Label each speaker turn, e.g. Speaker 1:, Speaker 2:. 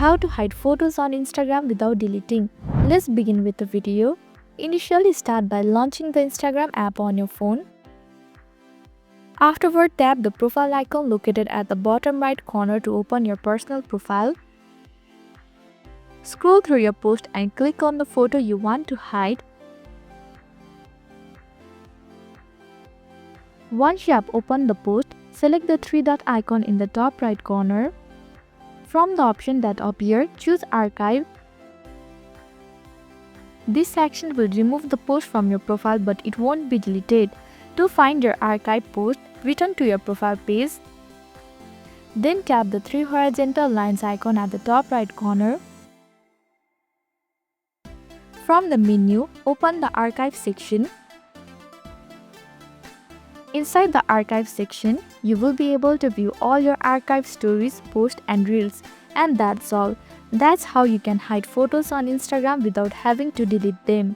Speaker 1: How to hide photos on Instagram without deleting. Let's begin with the video. Initially start by launching the Instagram app on your phone. Afterward, tap the profile icon located at the bottom right corner to open your personal profile. Scroll through your post and click on the photo you want to hide. Once you have opened the post, select the three-dot icon in the top right corner. From the option that appears, choose Archive. This section will remove the post from your profile, but it won't be deleted. To find your archive post, return to your profile page. Then tap the three horizontal lines icon at the top right corner. From the menu, open the Archive section. Inside the Archive section, you will be able to view all your archive stories, posts and reels. And that's all. That's how you can hide photos on Instagram without having to delete them.